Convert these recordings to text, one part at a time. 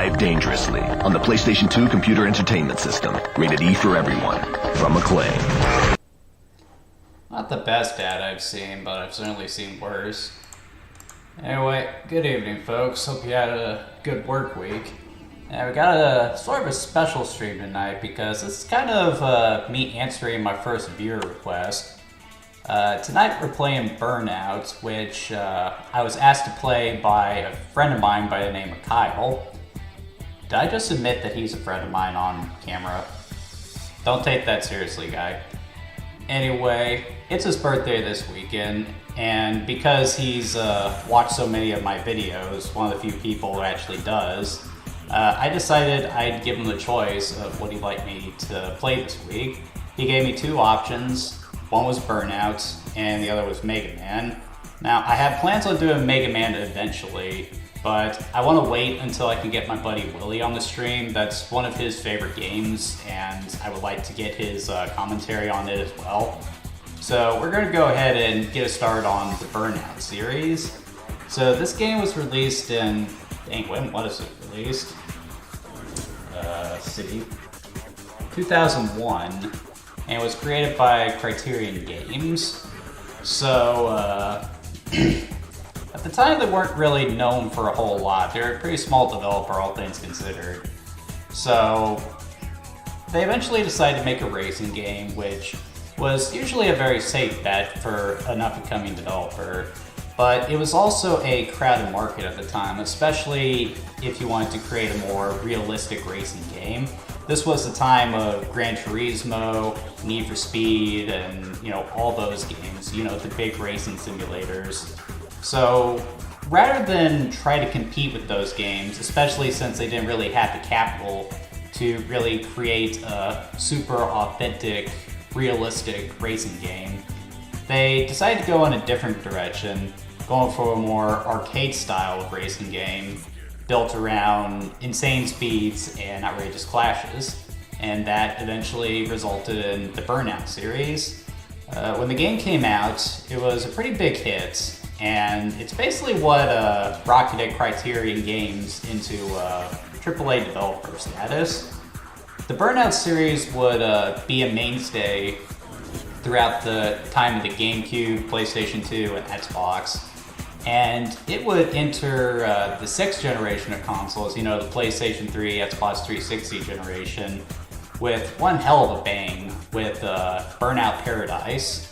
Drive dangerously on the PlayStation 2 computer entertainment system. Rated E for everyone. From Acclaim. Not the best ad I've seen, but I've certainly seen worse. Anyway, good evening, folks. Hope you had a good work week. And we got a sort of a special stream tonight because this is kind of me answering my first viewer request. Tonight we're playing Burnout, which I was asked to play by a friend of mine by the name of Kyle. Did I just admit that he's a friend of mine on camera? Don't take that seriously, guy. Anyway, it's his birthday this weekend, and because he's watched so many of my videos, one of the few people who actually does, I decided I'd give him the choice of what he'd like me to play this week. He gave me two options. One was Burnout, and the other was Mega Man. Now, I have plans on doing Mega Man eventually, but I want to wait until I can get my buddy Willie on the stream. That's one of his favorite games, and I would like to get his commentary on it as well. So we're going to go ahead and get a start on the Burnout series. So this game was released in, dang, what is it released? See, 2001. And it was created by Criterion Games. So, at the time they weren't really known for a whole lot. They're a pretty small developer, all things considered. So, they eventually decided to make a racing game, which was usually a very safe bet for an up-and-coming developer. But it was also a crowded market at the time, especially if you wanted to create a more realistic racing game. This was the time of Gran Turismo, Need for Speed, and all those games, the big racing simulators. So rather than try to compete with those games, especially since they didn't really have the capital to really create a super authentic, realistic racing game, they decided to go in a different direction, going for a more arcade style of racing game built around insane speeds and outrageous clashes, and that eventually resulted in the Burnout series. When the game came out, it was a pretty big hit, and it's basically what rocketed Criterion Games into AAA developer status. The Burnout series would be a mainstay throughout the time of the GameCube, PlayStation 2, and Xbox. And it would enter the sixth generation of consoles, the PlayStation 3, Xbox 360 generation, with one hell of a bang with Burnout Paradise.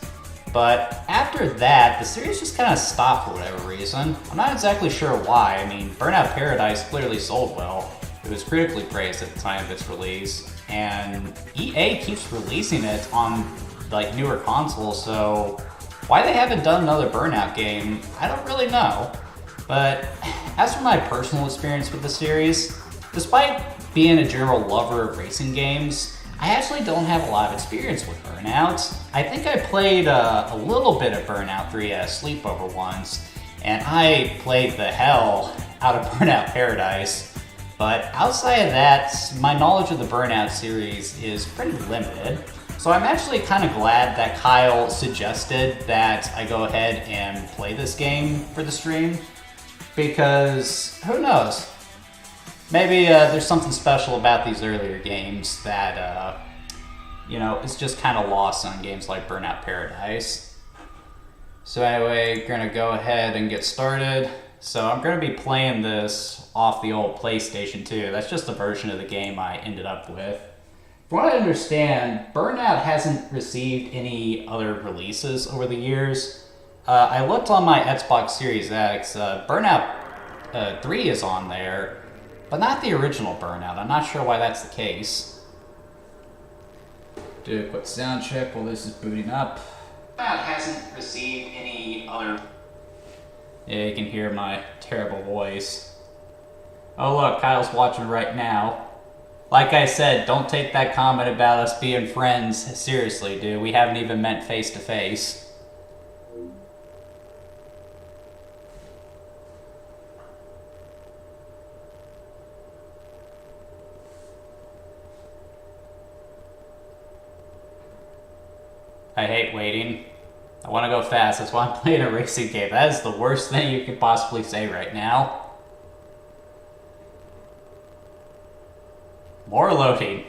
But after that, the series just kind of stopped for whatever reason. I'm not exactly sure why. I mean, Burnout Paradise clearly sold well. It was critically praised at the time of its release, and EA keeps releasing it on newer consoles, so why they haven't done another Burnout game, I don't really know. But as for my personal experience with the series, despite being a general lover of racing games, I actually don't have a lot of experience with Burnout. I think I played a little bit of Burnout 3 at a sleepover once, and I played the hell out of Burnout Paradise. But outside of that, my knowledge of the Burnout series is pretty limited. So I'm actually kind of glad that Kyle suggested that I go ahead and play this game for the stream, because who knows? Maybe there's something special about these earlier games that, is just kind of lost on games like Burnout Paradise. So anyway, gonna go ahead and get started. So I'm gonna be playing this off the old PlayStation 2. That's just the version of the game I ended up with. From what I understand, Burnout hasn't received any other releases over the years. I looked on my Xbox Series X, Burnout 3 is on there, but not the original Burnout. I'm not sure why that's the case. Do a quick sound check while this is booting up. Burnout hasn't received any other... Yeah, you can hear my terrible voice. Oh look, Kyle's watching right now. Like I said, don't take that comment about us being friends seriously, dude. We haven't even met face to face. I hate waiting. I want to go fast. That's why I'm playing a racing game. That is the worst thing you could possibly say right now. More loading.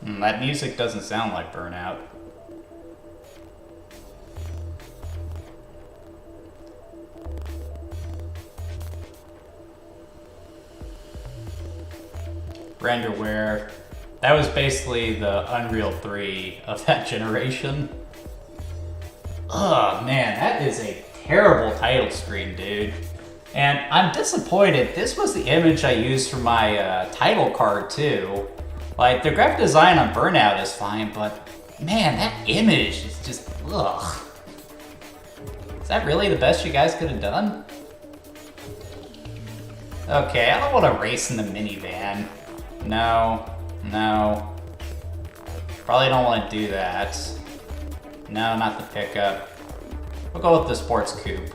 That music doesn't sound like Burnout. Renderware. That was basically the Unreal 3 of that generation. Ugh, man, that is a terrible title screen, dude. And I'm disappointed. This was the image I used for my title card, too. Like, the graphic design on Burnout is fine, but man, that image is just, ugh. Is that really the best you guys could have done? Okay, I don't want to race in the minivan. No, no. Probably don't want to do that. No, not the pickup. We'll go with the sports coupe.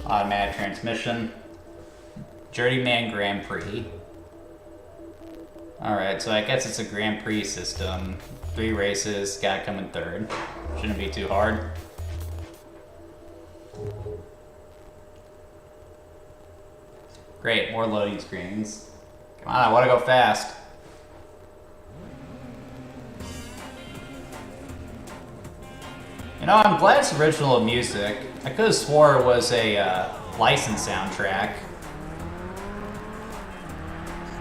Automatic transmission. Journeyman Grand Prix. Alright, so I guess it's a Grand Prix system. 3 races, gotta come in 3rd. Shouldn't be too hard. Great, more loading screens. Come on, I wanna go fast. You know, I'm glad it's original music. I could have swore it was a licensed soundtrack.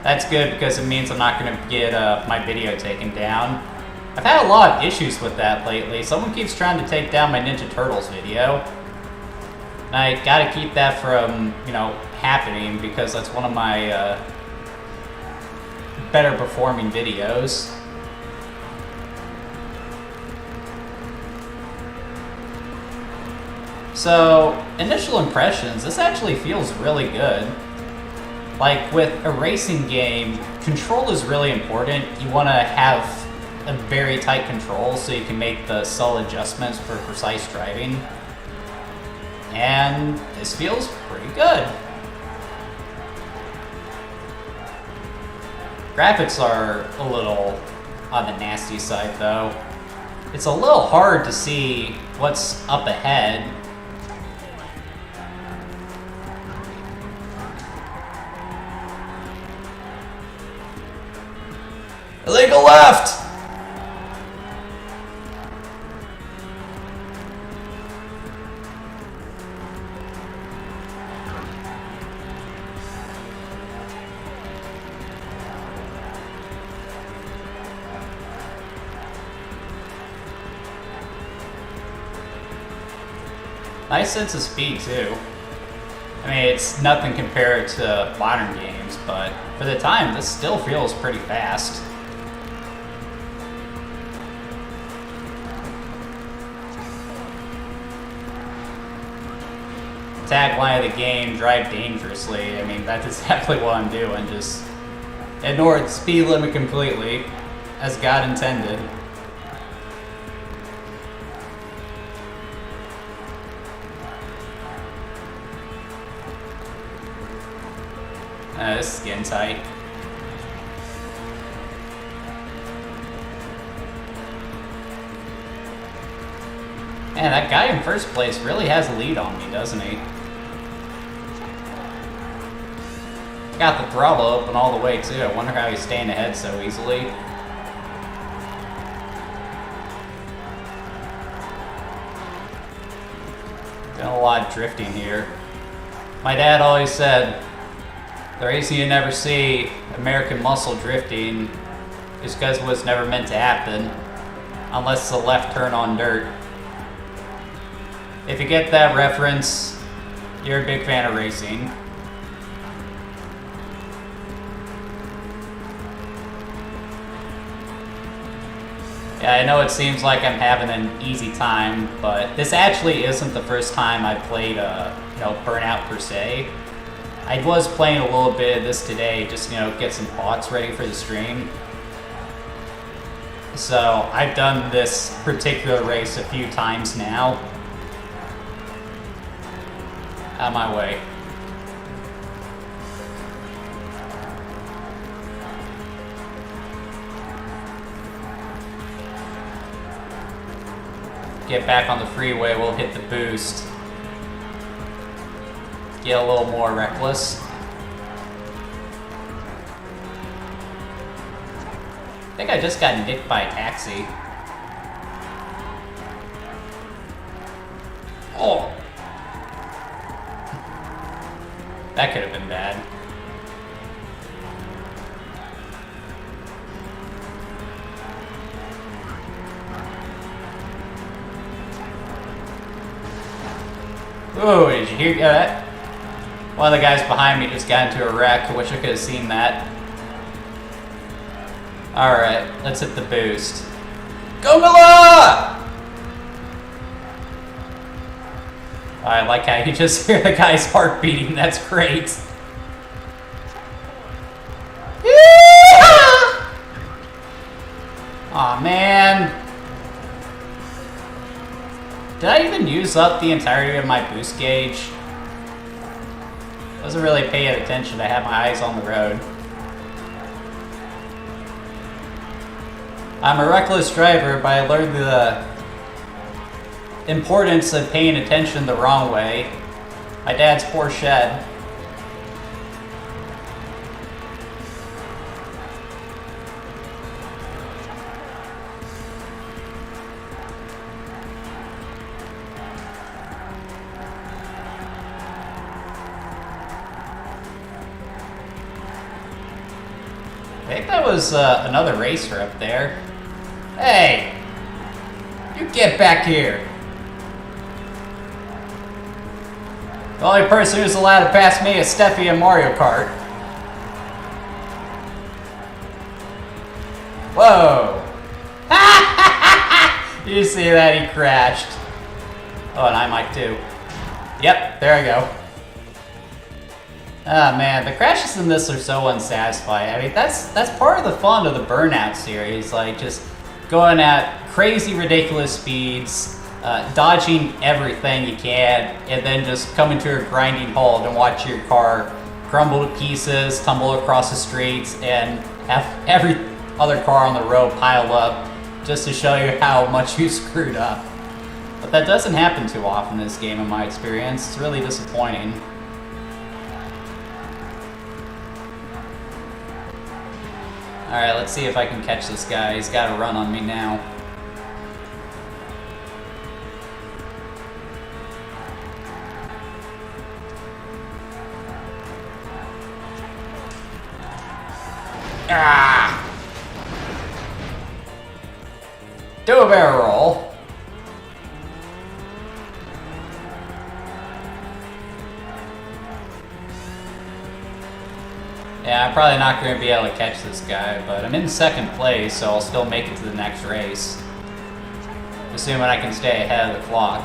That's good because it means I'm not going to get my video taken down. I've had a lot of issues with that lately. Someone keeps trying to take down my Ninja Turtles video. And I gotta keep that from, you know, happening because that's one of my better performing videos. So, initial impressions, this actually feels really good. Like, with a racing game, control is really important. You want to have a very tight control so you can make the subtle adjustments for precise driving. And this feels pretty good. Graphics are a little on the nasty side, though. It's a little hard to see what's up ahead. Illegal left! Nice sense of speed, too. I mean, it's nothing compared to modern games, but for the time, this still feels pretty fast. Tagline of the game, drive dangerously. I mean, that's exactly what I'm doing. Just ignore the speed limit completely, as God intended. This is getting tight. Man, that guy in first place really has a lead on me, doesn't he? Got the throttle open all the way, too. I wonder how he's staying ahead so easily. Doing a lot of drifting here. My dad always said, the racing you never see, American muscle drifting, is because it was never meant to happen, unless it's a left turn on dirt. If you get that reference, you're a big fan of racing. Yeah, I know it seems like I'm having an easy time, but this actually isn't the first time I played Burnout per se. I was playing a little bit of this today, just get some thoughts ready for the stream. So I've done this particular race a few times now. Out of my way. Get back on the freeway, we'll hit the boost. get a little more reckless. I think I just got nicked by a taxi. Oh! That could have been bad. Ooh, did you hear that? One of the guys behind me just got into a wreck. I wish I could have seen that. Alright, let's hit the boost. Go Mila! I like how you just hear the guy's heart beating. That's great. Aw, man. Did I even use up the entirety of my boost gauge? Wasn't really paying attention. I had my eyes on the road. I'm a reckless driver, but I learned the importance of paying attention the wrong way. My dad's poor shed. I think that was another racer up there. Hey! You get back here! The only person who's allowed to pass me is Steffi in Mario Kart. Whoa! You see that? He crashed. Oh, and I might too. Yep, there I go. Ah, man, the crashes in this are so unsatisfying. I mean, that's part of the fun of the Burnout series, like just going at crazy, ridiculous speeds, dodging everything you can, and then just coming to a grinding halt and watch your car crumble to pieces, tumble across the streets, and have every other car on the road pile up just to show you how much you screwed up. But that doesn't happen too often in this game, in my experience. It's really disappointing. Alright, let's see if I can catch this guy. He's got a run on me now. Ah! Do a barrel roll. Yeah, I'm probably not going to be able to catch this guy, but I'm in second place, so I'll still make it to the next race. Assuming I can stay ahead of the clock.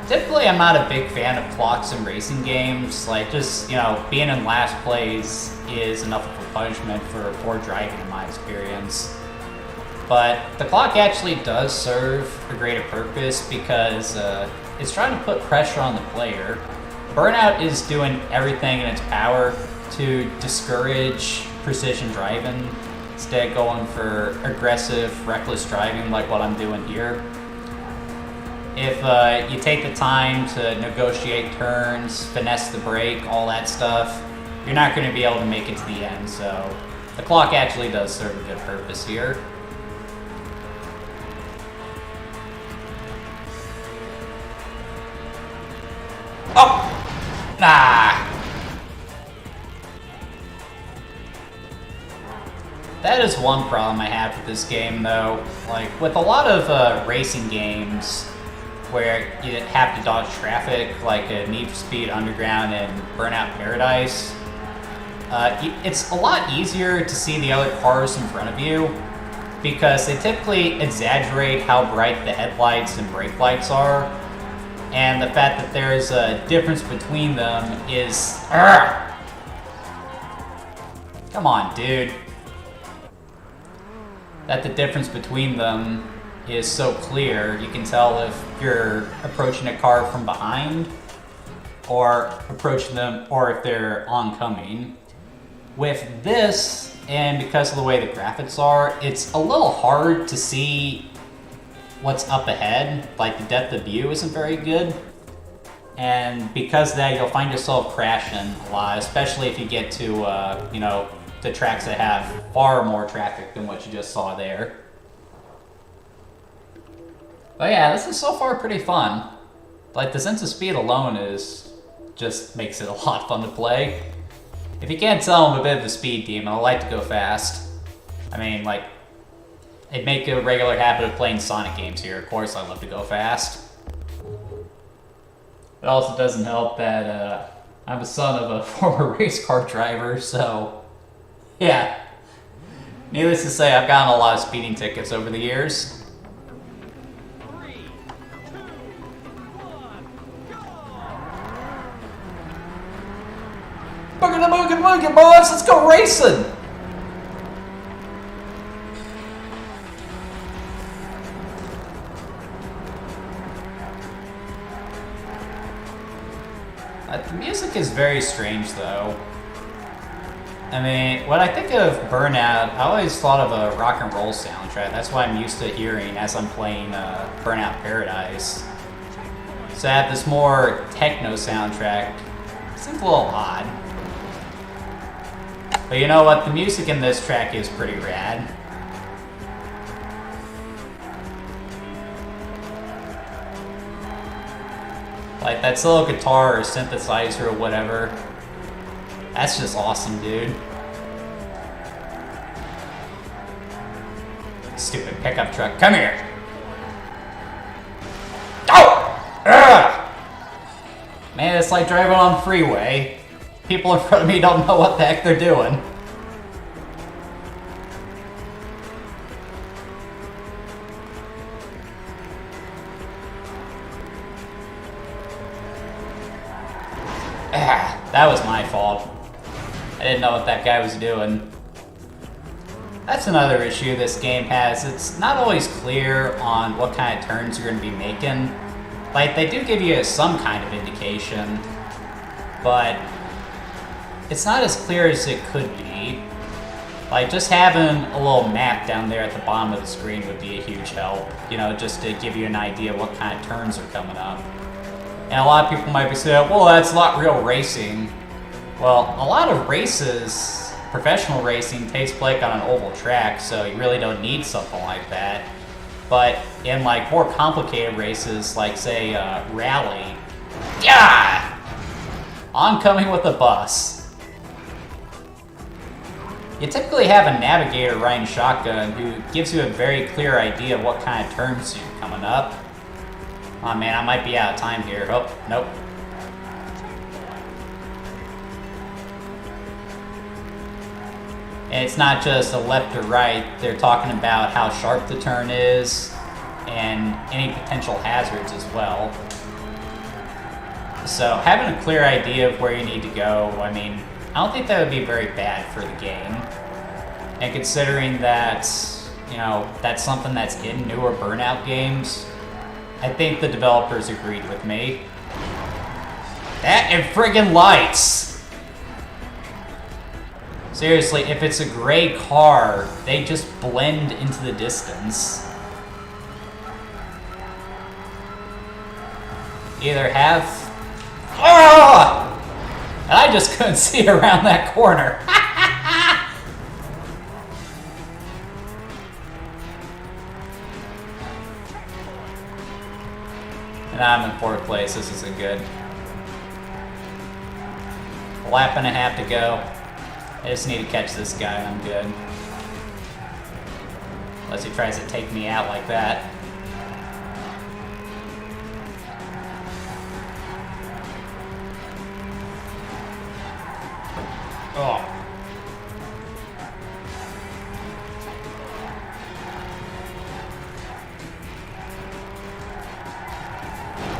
Typically, I'm not a big fan of clocks in racing games. Like, just, you know, being in last place is enough of a punishment for poor driving in my experience. But the clock actually does serve a greater purpose because it's trying to put pressure on the player. Burnout is doing everything in its power to discourage precision driving, instead going for aggressive, reckless driving like what I'm doing here. If you take the time to negotiate turns, finesse the brake, all that stuff, you're not going to be able to make it to the end, so the clock actually does serve a good purpose here. Oh! Nah! That is one problem I have with this game, though. Like, with a lot of racing games where you have to dodge traffic, like Need for Speed Underground and Burnout Paradise, it's a lot easier to see the other cars in front of you because they typically exaggerate how bright the headlights and brake lights are, and the fact that there's a difference between them is... Come on, dude. That the difference between them is so clear, you can tell if you're approaching a car from behind or approaching them, or if they're oncoming. With this, and because of the way the graphics are, it's a little hard to see what's up ahead. Like, the depth of view isn't very good. And because of that, you'll find yourself crashing a lot, especially if you get to, you know, the tracks that have far more traffic than what you just saw there. But yeah, this is so far pretty fun. Like, the sense of speed alone just makes it a lot of fun to play. If you can't tell, I'm a bit of a speed demon. I like to go fast. I mean, like, I'd make a regular habit of playing Sonic games here. Of course, I love to go fast. It also doesn't help that I'm the son of a former race car driver, so yeah. Needless to say, I've gotten a lot of speeding tickets over the years. 3, 2, 1, go! Boogie, boys! Let's go racing! The music is very strange, though. I mean, when I think of Burnout, I always thought of a rock and roll soundtrack. That's what I'm used to hearing as I'm playing Burnout Paradise. So to have this more techno soundtrack seems a little odd. But you know what? The music in this track is pretty rad. Like, that little guitar or synthesizer or whatever. That's just awesome, dude. Stupid pickup truck. Come here! Oh! Ugh! Man, it's like driving on the freeway. People in front of me don't know what the heck they're doing. That was my fault. I didn't know what that guy was doing. That's another issue this game has. It's not always clear on what kind of turns you're going to be making. Like, they do give you some kind of indication, but it's not as clear as it could be. Like, just having a little map down there at the bottom of the screen would be a huge help. You know, just to give you an idea of what kind of turns are coming up. And a lot of people might be saying, well, that's not real racing. Well, a lot of races, professional racing, takes place on an oval track, so you really don't need something like that. But in, like, more complicated races, like, say, rally, yeah! Oncoming with a bus. You typically have a navigator riding shotgun who gives you a very clear idea of what kind of turns are coming up. Oh man, I might be out of time here. Oh, nope. And it's not just a left or right. They're talking about how sharp the turn is and any potential hazards as well. So having a clear idea of where you need to go, I mean, I don't think that would be very bad for the game. And considering that, you know, that's something that's in newer Burnout games, I think the developers agreed with me. That and friggin' lights! Seriously, if it's a gray car, they just blend into the distance. Either have... Oh! And I just couldn't see around that corner. And I'm in fourth place. This isn't good. A lap and a half to go. I just need to catch this guy and I'm good. Unless he tries to take me out like that. Oh.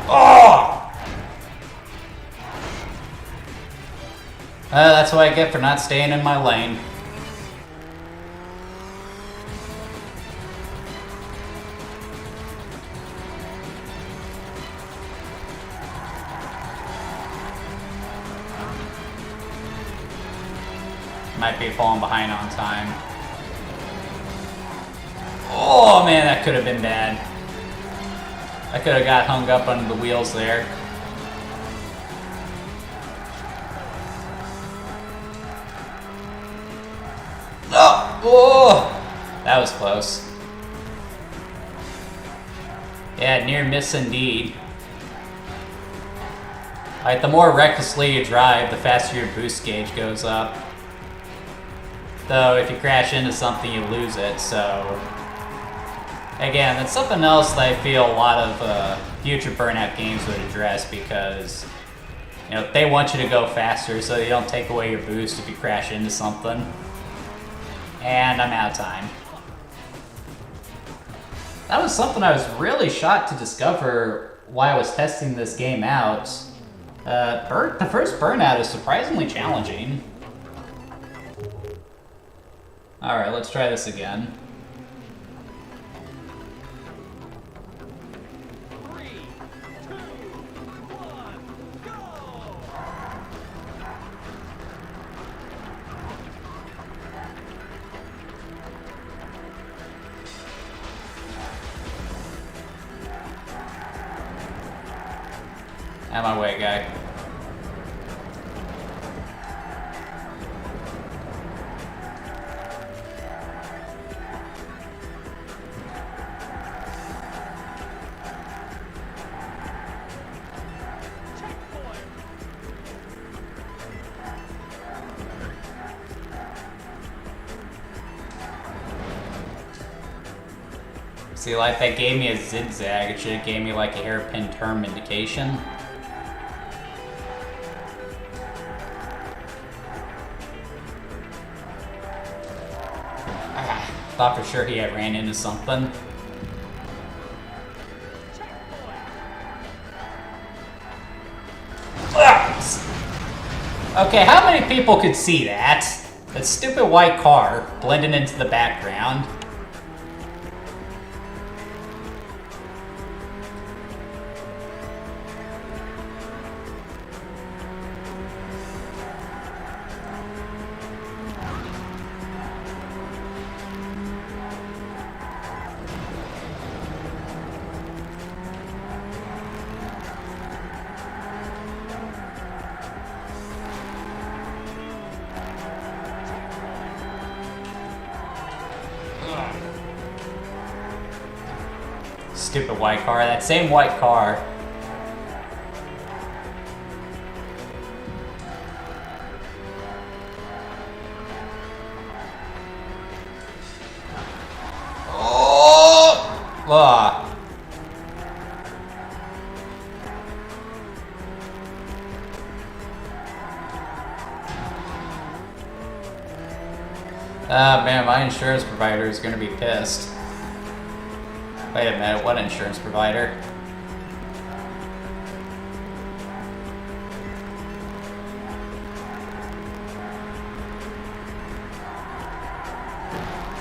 Oh! That's what I get for not staying in my lane. Might be falling behind on time. Oh man, that could have been bad. I could have got hung up under the wheels there. That was close. Yeah, near miss indeed. Alright, the more recklessly you drive, the faster your boost gauge goes up. Though, if you crash into something, you lose it, so... Again, that's something else that I feel a lot of future Burnout games would address, because... You know, they want you to go faster, so they don't take away your boost if you crash into something. And I'm out of time. That was something I was really shocked to discover while I was testing this game out. The first Burnout is surprisingly challenging. Alright, let's try this again. 3, 2, 1, go! Out of my way, guy. Checkpoint! See, like, that gave me a zigzag. It should have gave me, like, a hairpin turn indication. Thought for sure he had ran into something. Okay, how many people could see that? That stupid white car blending into the background. Stupid white car, that same white car. Oh! Ugh. Ah, man, my insurance provider is gonna be pissed. Wait a minute, what insurance provider?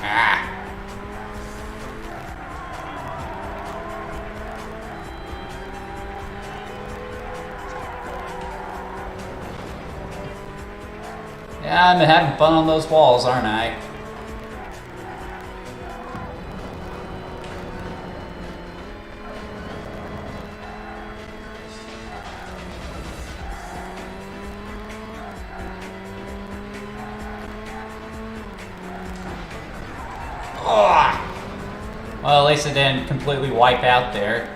Ah. Yeah, I'm having fun on those walls, aren't I? Well, at least it didn't completely wipe out there.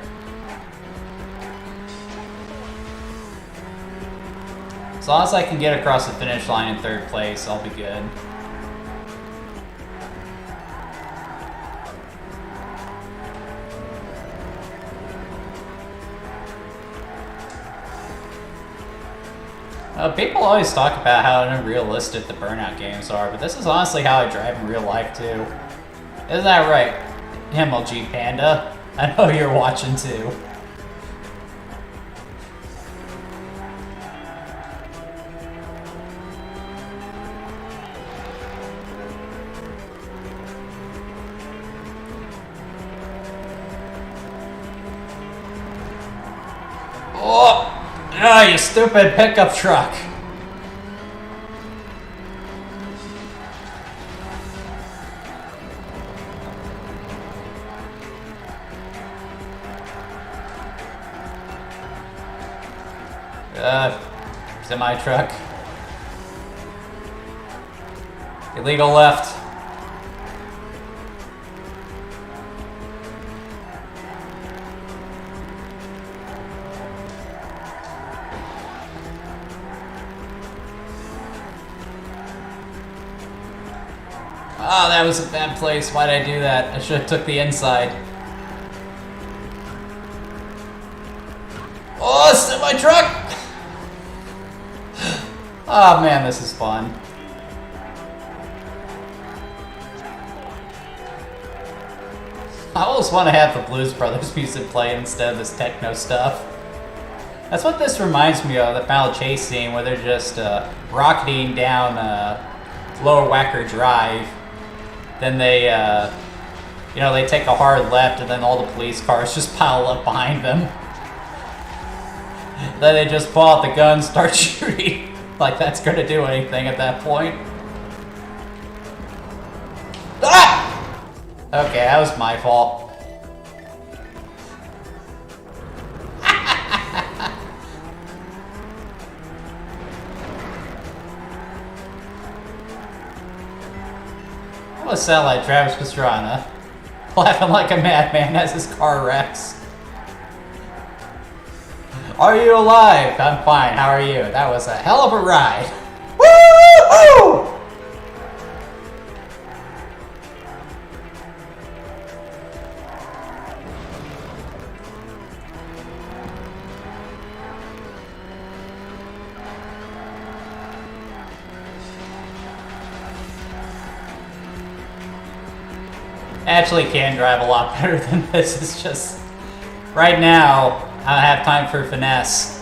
As long as I can get across the finish line in third place, I'll be good. People always talk about how unrealistic the Burnout games are, but this is honestly how I drive in real life too. Isn't that right, MLG Panda? I know you're watching too. Oh! Ah, you stupid pickup truck! Semi truck. Illegal left. Oh, that was a bad place. Why'd I do that? I should have took the inside. Oh, semi-truck! Oh man, this is fun. I almost want to have the Blues Brothers music play instead of this techno stuff. That's what this reminds me of, the final chase scene where they're just rocketing down Lower Wacker Drive. Then they, they take a hard left and then all the police cars just pile up behind them. Then they just pull out the gun, start shooting. Like that's gonna do anything at that point. Ah! Okay, that was my fault. That would sound like Travis Pastrana, laughing like a madman as his car wrecks. Are you alive? I'm fine. How are you? That was a hell of a ride. Woo-hoo! Actually can drive a lot better than this. It's just right now I don't have time for finesse.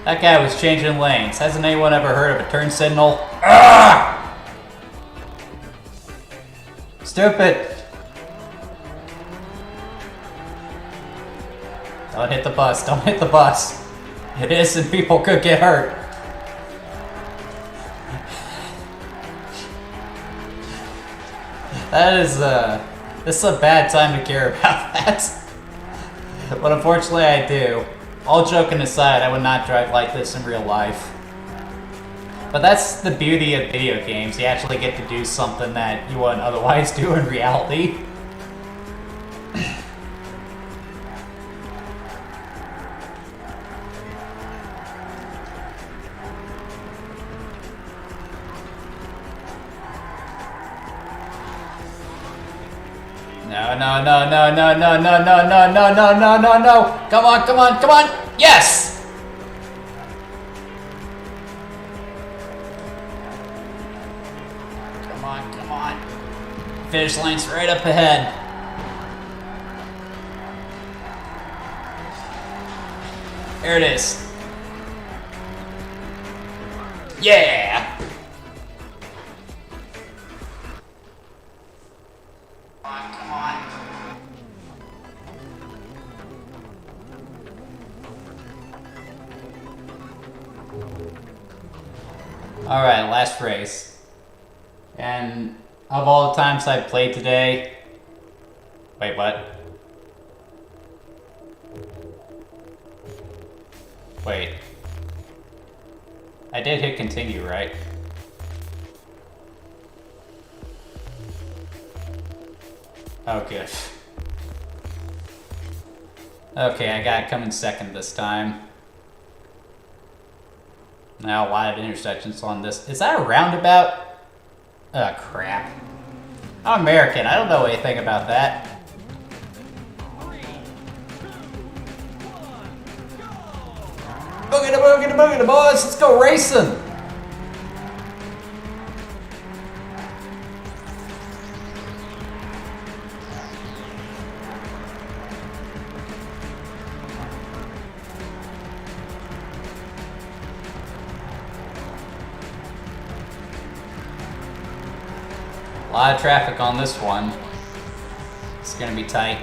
That guy was changing lanes. Hasn't anyone ever heard of a turn signal? Ah! Stupid. Don't hit the bus, don't hit the bus. Innocent people could get hurt. This is a bad time to care about that. But unfortunately I do. All joking aside, I would not drive like this in real life. But that's the beauty of video games. You actually get to do something that you wouldn't otherwise do in reality. No. Come on. Yes! Come on. Finish line's right up ahead. There it is. Yeah! Come on. Alright, last race. And of all the times I've played today... Wait, what? Wait. I did hit continue, right? Oh, good. Okay, I got it coming second this time. Now, a lot of intersections on this. Is that a roundabout? Oh, crap. I'm American. I don't know anything about that. 3, 2, 1, go! Boogie the boys. Let's go racing. A lot of traffic on this one. It's gonna be tight.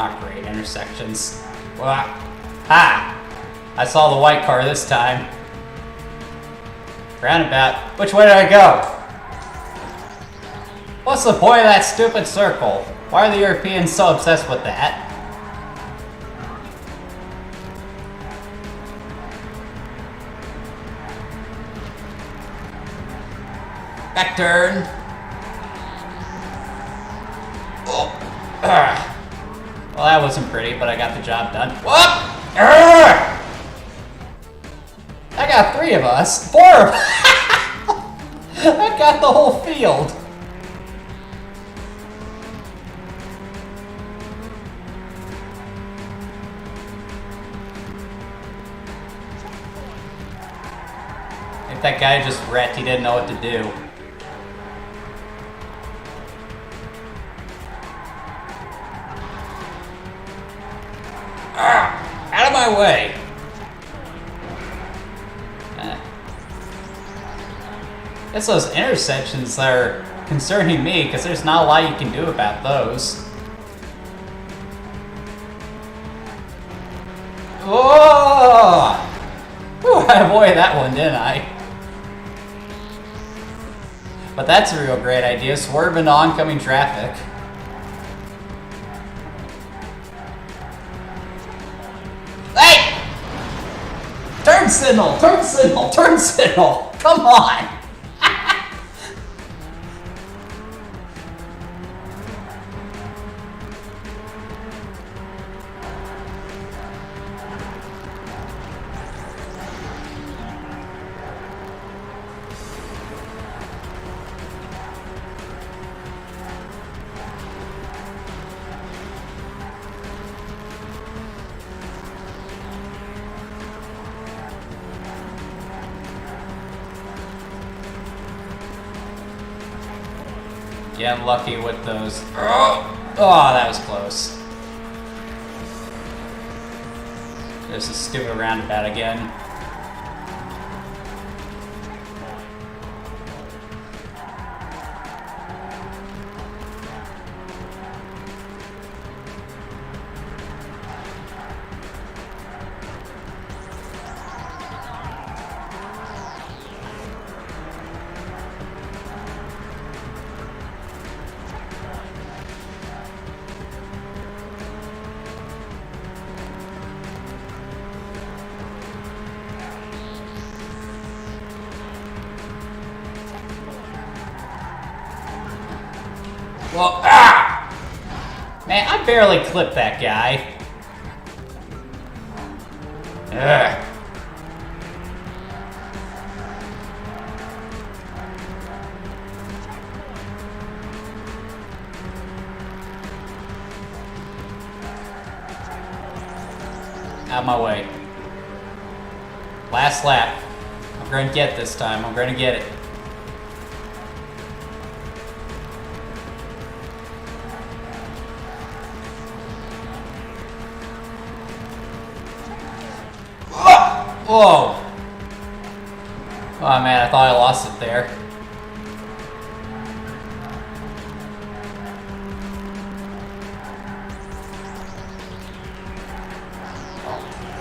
Not great intersections. Ha! I saw the white car this time. Roundabout. Which way did I go? What's the point of that stupid circle? Why are the Europeans so obsessed with that? Back turn. Oh. Well, that wasn't pretty, but I got the job done. Whoop! I got 3 of us. 4 of us. I got the whole field. If that guy just wrecked, he didn't know what to do. Out of my way! It's those intersections that are concerning me, because there's not a lot you can do about those. Whoa! Ooh, I avoided that one, didn't I? But that's a real great idea, swerve into oncoming traffic. Hey! Turn signal! Turn signal! Turn signal! Come on! Getting lucky with those. Oh, that was close. There's a stupid roundabout again. Well, man, I barely clipped that guy. Ugh. Out of my way. Last lap. I'm gonna get this time. I'm gonna get it. Whoa! Oh man, I thought I lost it there.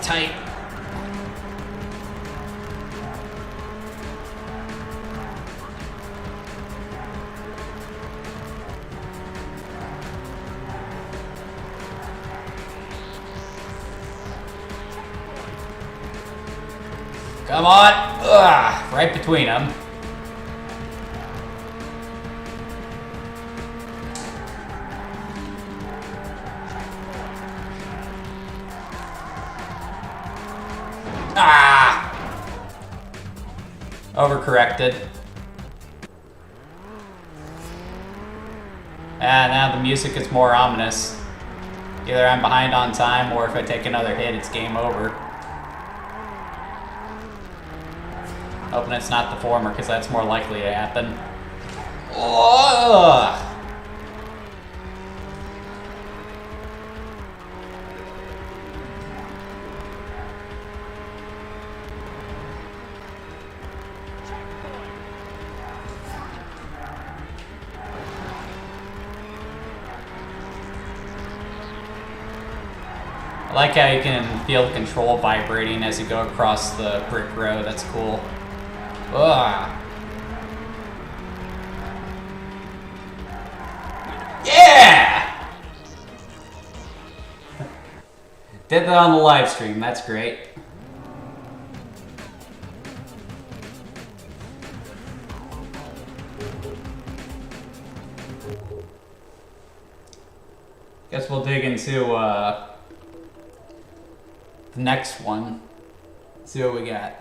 Tight. Come on! Ugh, right between them. Ah! Overcorrected. And now the music is more ominous. Either I'm behind on time, or if I take another hit, it's game over. Hoping it's not the former, because that's more likely to happen. Ugh. I like how you can feel the control vibrating as you go across the brick road. That's cool. Ugh. Yeah! Did that on the live stream. That's great. Guess we'll dig into the next one. See what we got.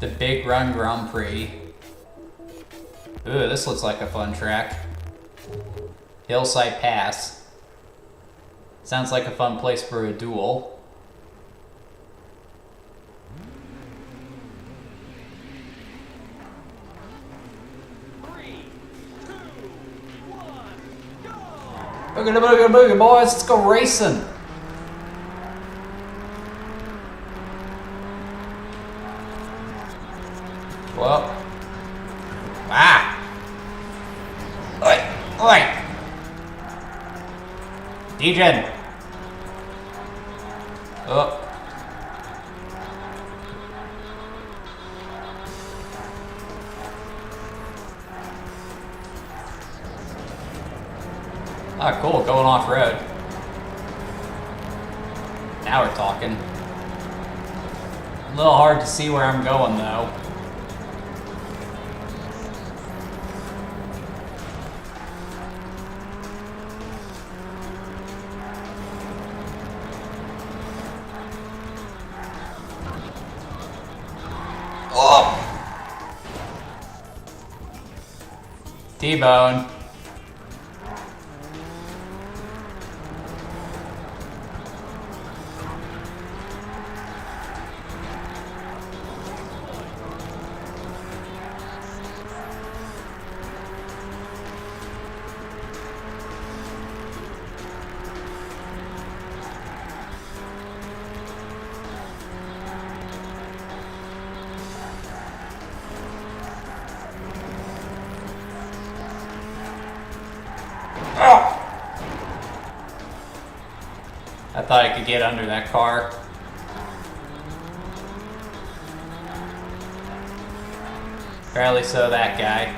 The Big Run Grand Prix. Ooh, this looks like a fun track. Hillside Pass. Sounds like a fun place for a duel. Boogie, boogie, boogie, boys, let's go racing. Well, oi, oi, DJ. Oh. Ah, cool, going off-road. Now we're talking. A little hard to see where I'm going, though. Oh! T-bone. I thought I could get under that car. Apparently so, that guy.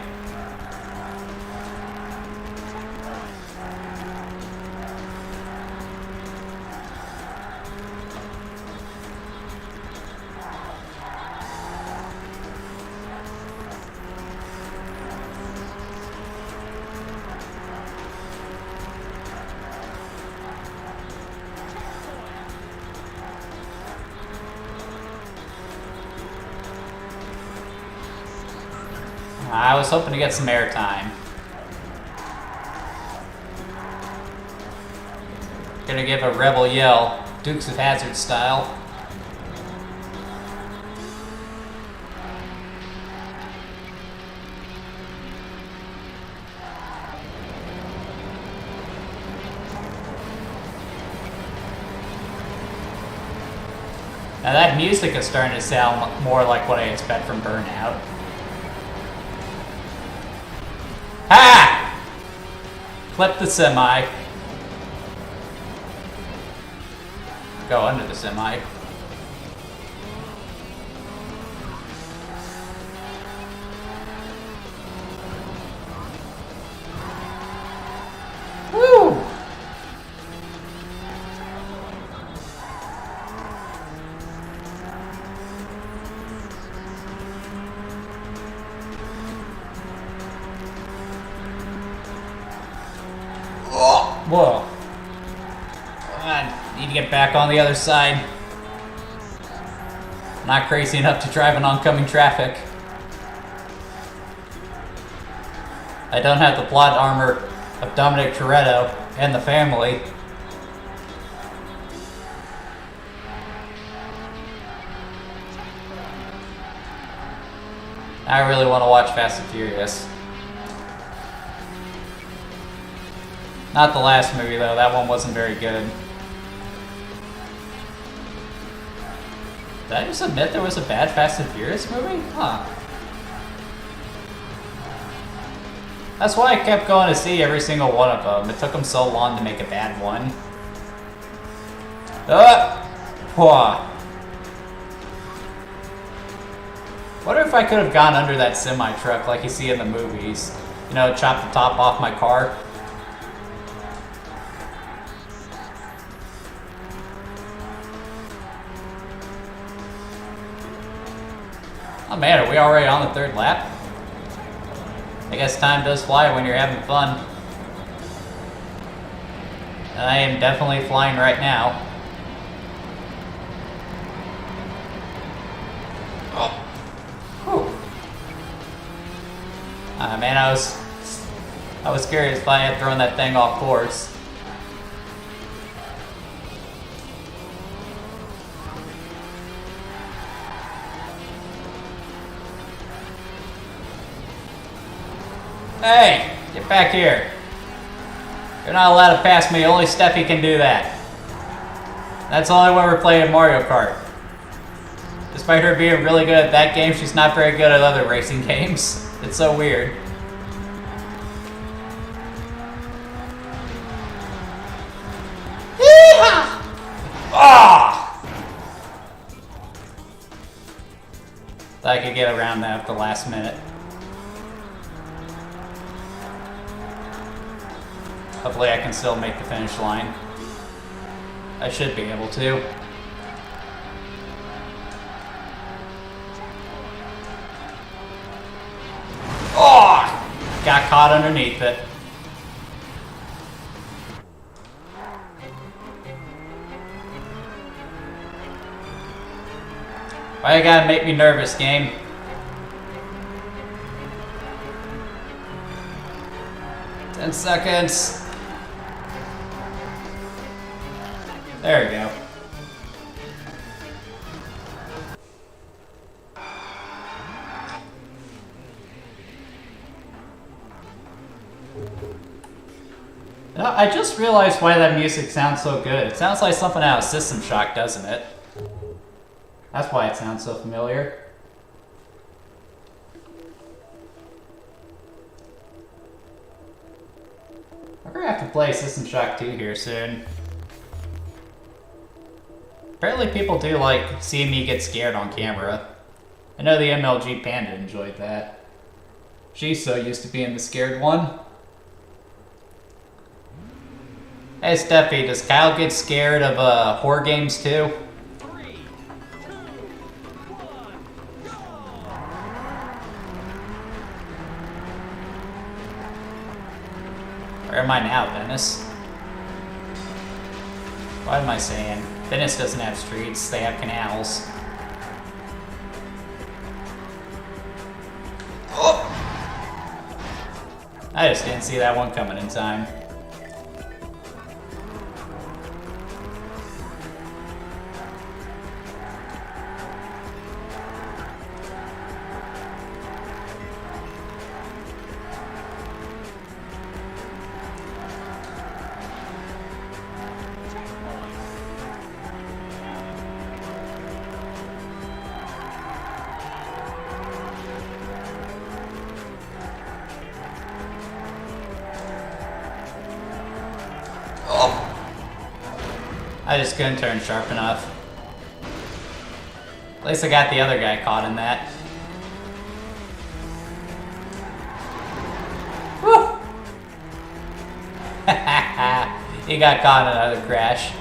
I was hoping to get some airtime. Gonna give a rebel yell, Dukes of Hazzard style. Now that music is starting to sound more like what I expect from Burnout. Ha! Clip the semi. Go under the semi. Woo! Whoa. I need to get back on the other side. Not crazy enough to drive in oncoming traffic. I don't have the plot armor of Dominic Toretto and the family. I really want to watch Fast and Furious. Not the last movie, though. That one wasn't very good. Did I just admit there was a bad Fast and Furious movie? Huh. That's why I kept going to see every single one of them. It took them so long to make a bad one. Wonder if I could have gone under that semi-truck like you see in the movies. You know, chop the top off my car. Oh man, are we already on the third lap? I guess time does fly when you're having fun. And I am definitely flying right now. Oh. Whew. Man, I was curious if I had thrown that thing off course. Hey, get back here. You're not allowed to pass me, only Steffi can do that. That's the only way we're playing Mario Kart. Despite her being really good at that game, she's not very good at other racing games. It's so weird. Yeehaw! Ah! Thought I could get around that at the last minute. Hopefully I can still make the finish line. I should be able to. Oh! Got caught underneath it. Why you gotta make me nervous, game? Ten seconds. There we go. I just realized why that music sounds so good. It sounds like something out of System Shock, doesn't it? That's why it sounds so familiar. We're gonna have to play System Shock 2 here soon. Apparently people do like seeing me get scared on camera. I know the MLG Panda enjoyed that. She's so used to being the scared one. Hey Steffi, does Kyle get scared of horror games too? 3, 2, 1, Where am I now, Venice? What am I saying? Venice doesn't have streets, they have canals. Oh! I just didn't see that one coming in time. I just couldn't turn sharp enough. At least I got the other guy caught in that. Woo! He got caught in another crash.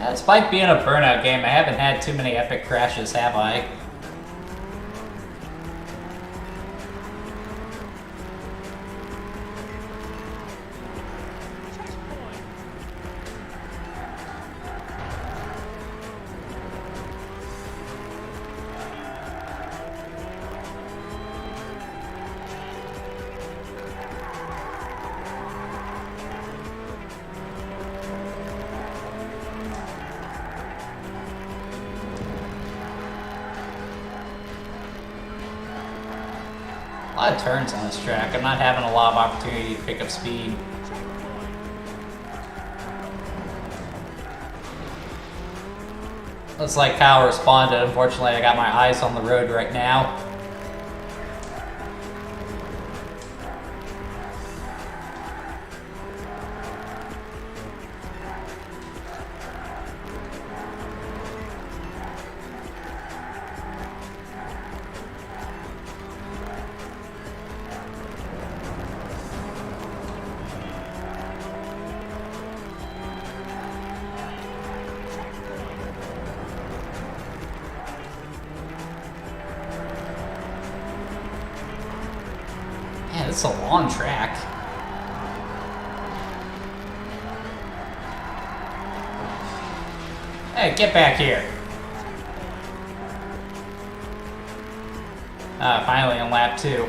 Yeah, despite being a Burnout game, I haven't had too many epic crashes, have I? A lot of turns on this track. I'm not having a lot of opportunity to pick up speed. Looks like Kyle responded. Unfortunately, I got my eyes on the road right now. Man, it's a long track. Hey, get back here. Finally on lap 2.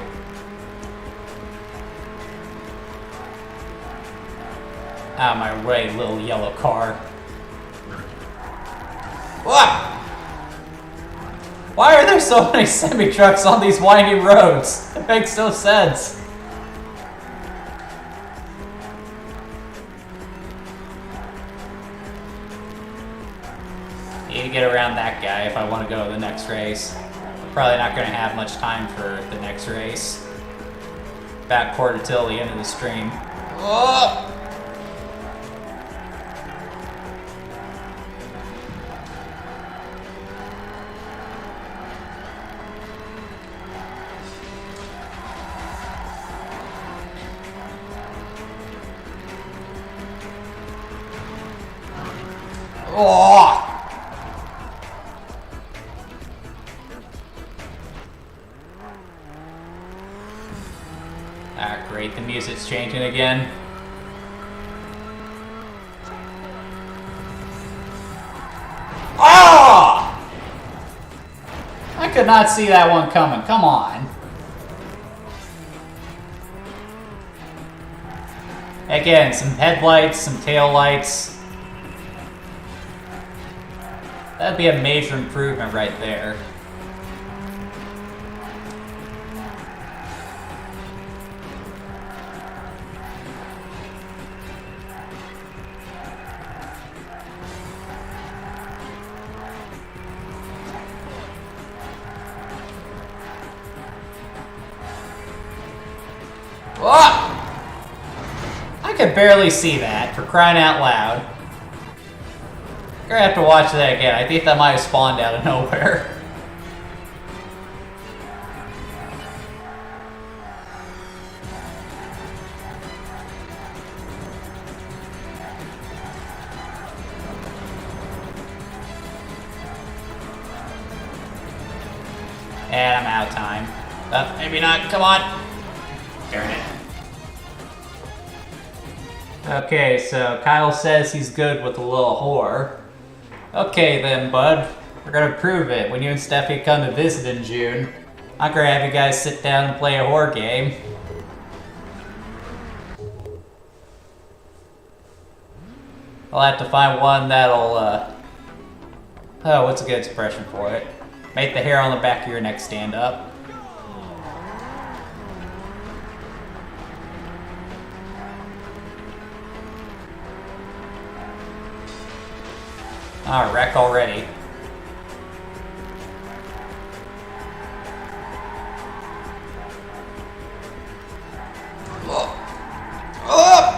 Out of my way, little yellow car. What? Why are there so many semi-trucks on these windy roads? It makes no sense. Need to get around that guy if I want to go to the next race. Probably not going to have much time for the next race. Back quarter till the end of the stream. Oh! Oh! Ah, great, the music's changing again. Oh! I could not see that one coming, come on. Again, some headlights, some taillights. That'd be a major improvement right there. Whoa! I could barely see that, for crying out loud. You're gonna have to watch that again. I think that might have spawned out of nowhere. And I'm out of time. Maybe not. Come on. Darn it. Okay, so Kyle says he's good with a little whore. Okay then, bud. We're gonna prove it when you and Steffi come to visit in June. I'm gonna have you guys sit down and play a whore game. I'll have to find one that'll, oh, what's a good expression for it? Make the hair on the back of your neck stand up. Ah, wreck already. Oh. Oh.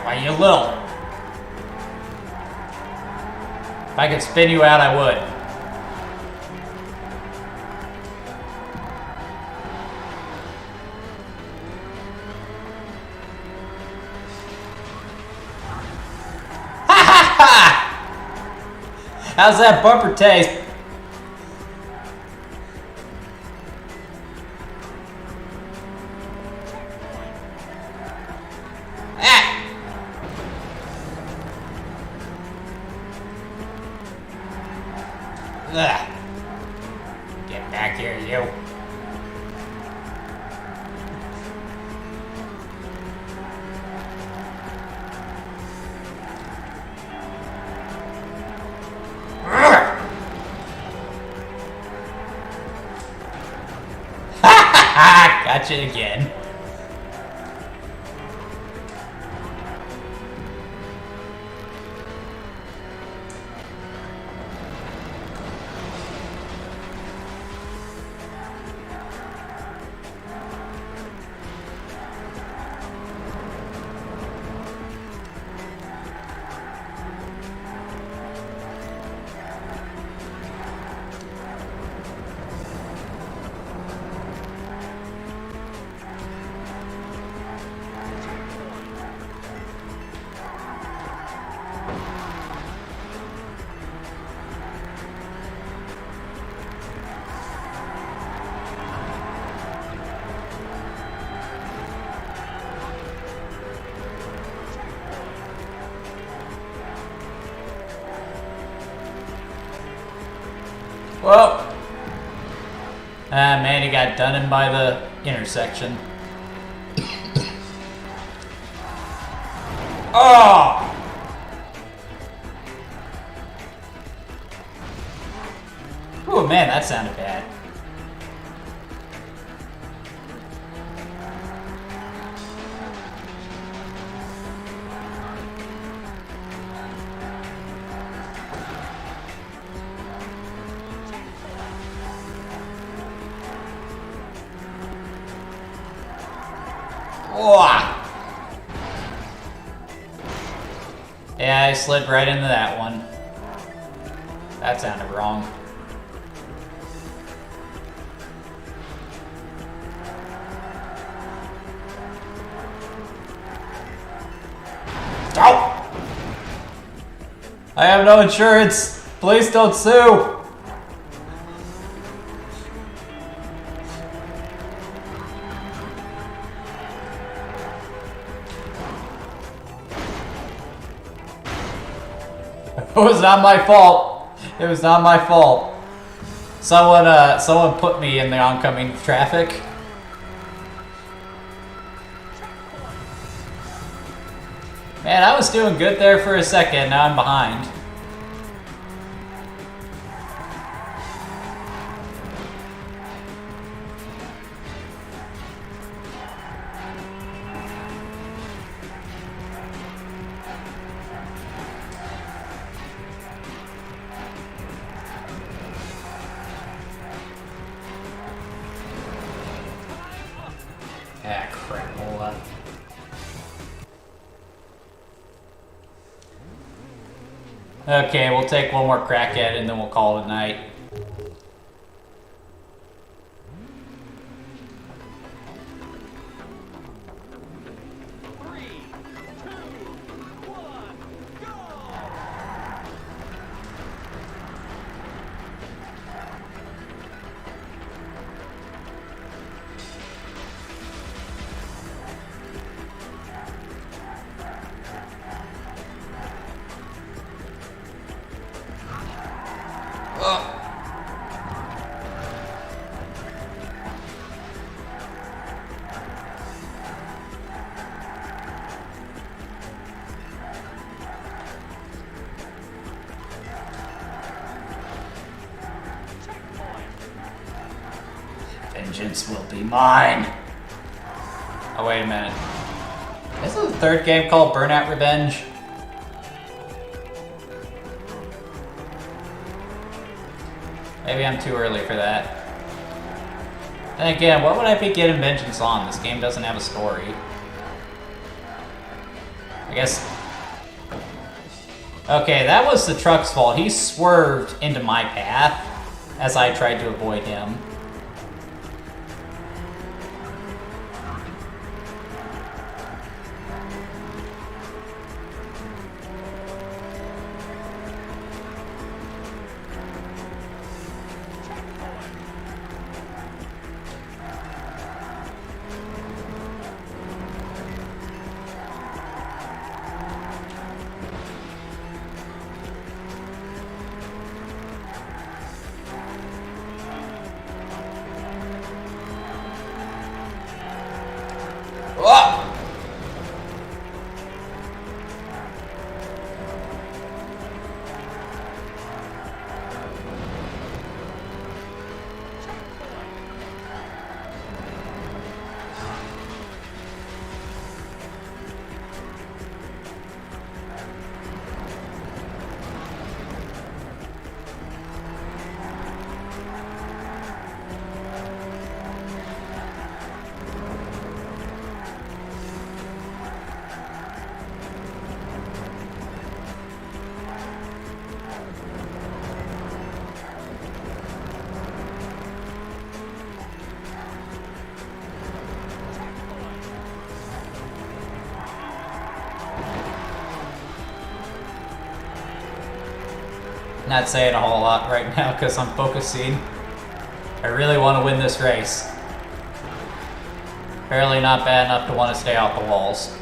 Why you little? If I could spin you out, I would. Ha ha ha! How's that bumper taste? Ugh. Get back here, you. Ah, gotcha again. Whoa! Ah, man, he got done in by the intersection. Oh! Oh man, that sounded bad. Oh! Yeah, I slid right into that one. That sounded wrong. Oh! I have no insurance. Please don't sue. It was not my fault. It was not my fault. Someone put me in the oncoming traffic. Man, I was doing good there for a second. Now I'm behind. Ah, crapola. Okay, we'll take one more crack at it and then we'll call it a night. Vengeance will be mine. Oh, wait a minute. This is the third game called Burnout Revenge. Maybe I'm too early for that. Then again, what would I be getting vengeance on? This game doesn't have a story. I guess... Okay, that was the truck's fault. He swerved into my path as I tried to avoid him. Not saying a whole lot right now because I'm focusing. I really want to win this race. Apparently not bad enough to want to stay off the walls.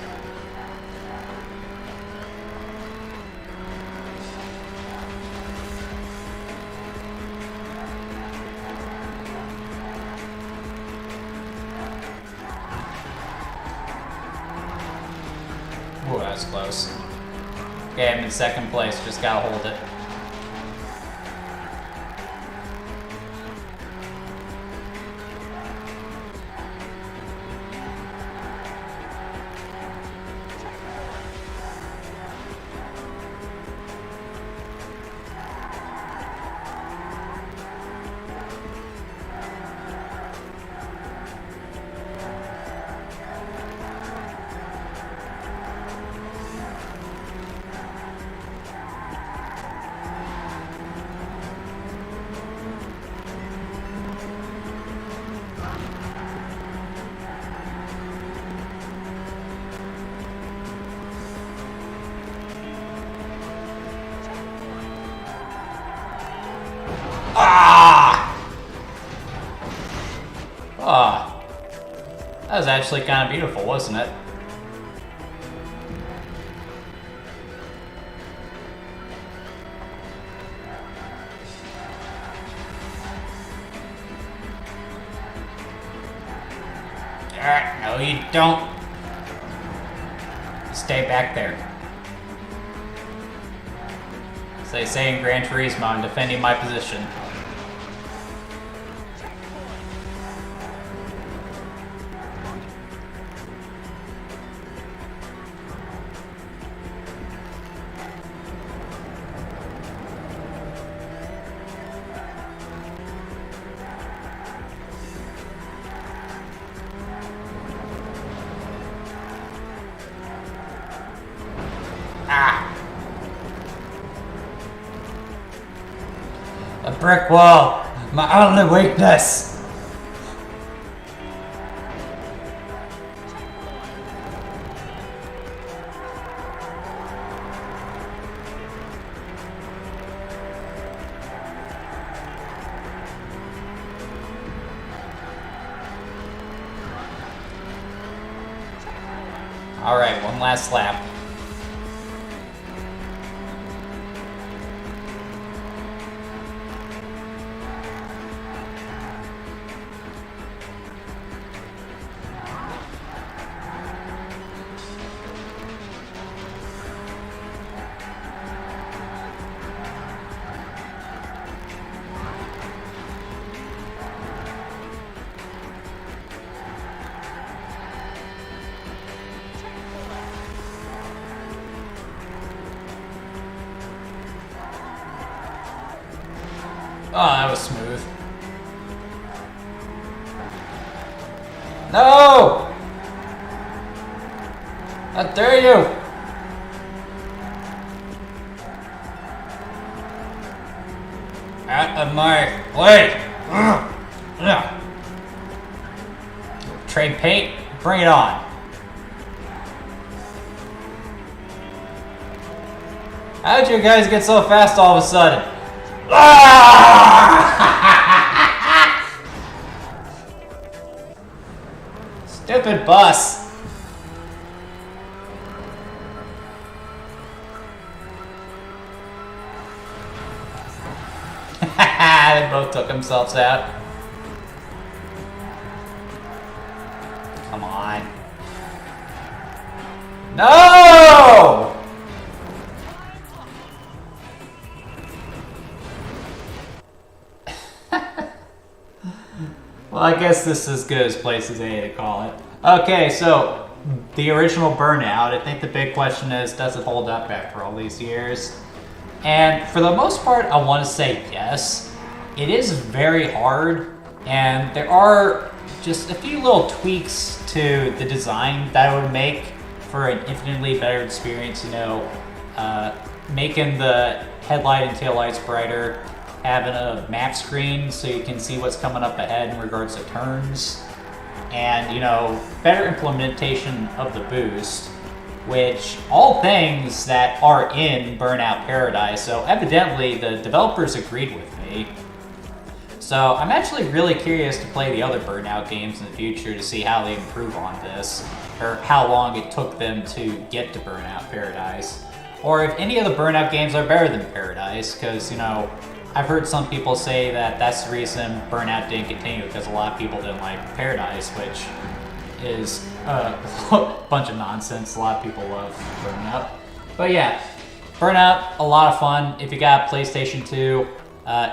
Ooh, that was close. Okay, I'm in second place, just gotta hold it. Ah! That was actually kind of beautiful, wasn't it? Alright, no you don't. Stay back there. As they say in Gran Turismo, I'm defending my position. Ah! A brick wall! My only weakness! Alright, one last lap. Oh, that was smooth. No! How dare you! Out of my way! Trade paint? Bring it on. How did you guys get so fast all of a sudden? Stupid bus. They both took themselves out. Come on. No! Well, I guess this is as good as place as any to call it. Okay, so the original Burnout, I think the big question is, does it hold up after all these years? And for the most part, I want to say yes. It is very hard, and there are just a few little tweaks to the design that I would make for an infinitely better experience, you know, making the headlight and taillights brighter, having a map screen so you can see what's coming up ahead in regards to turns, and, you know, better implementation of the boost, which all things that are in Burnout Paradise. So evidently the developers agreed with me. So I'm actually really curious to play the other Burnout games in the future to see how they improve on this, or how long it took them to get to Burnout Paradise. Or if any of the Burnout games are better than Paradise, because, you know, I've heard some people say that that's the reason Burnout didn't continue, because a lot of people didn't like Paradise, which is a bunch of nonsense. A lot of people love Burnout. But yeah, Burnout, a lot of fun. If you got a PlayStation 2,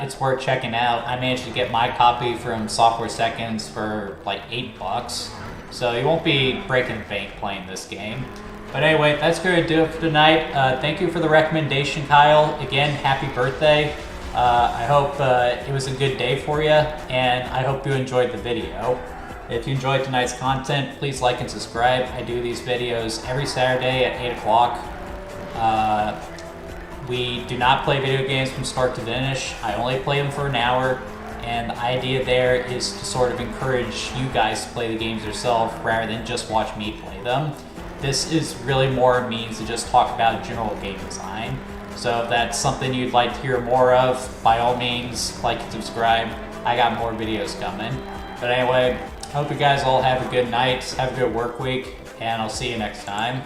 it's worth checking out. I managed to get my copy from Software Seconds for like $8, so you won't be breaking the bank playing this game. But anyway, that's going to do it for tonight. Thank you for the recommendation, Kyle. Again, happy birthday. I hope it was a good day for you, and I hope you enjoyed the video. If you enjoyed tonight's content, please like and subscribe. I do these videos every Saturday at 8 o'clock. We do not play video games from start to finish. I only play them for an hour, and the idea there is to sort of encourage you guys to play the games yourself rather than just watch me play them. This is really more a means to just talk about general game design. So if that's something you'd like to hear more of, by all means, like and subscribe. I got more videos coming. But anyway, I hope you guys all have a good night, have a good work week, and I'll see you next time.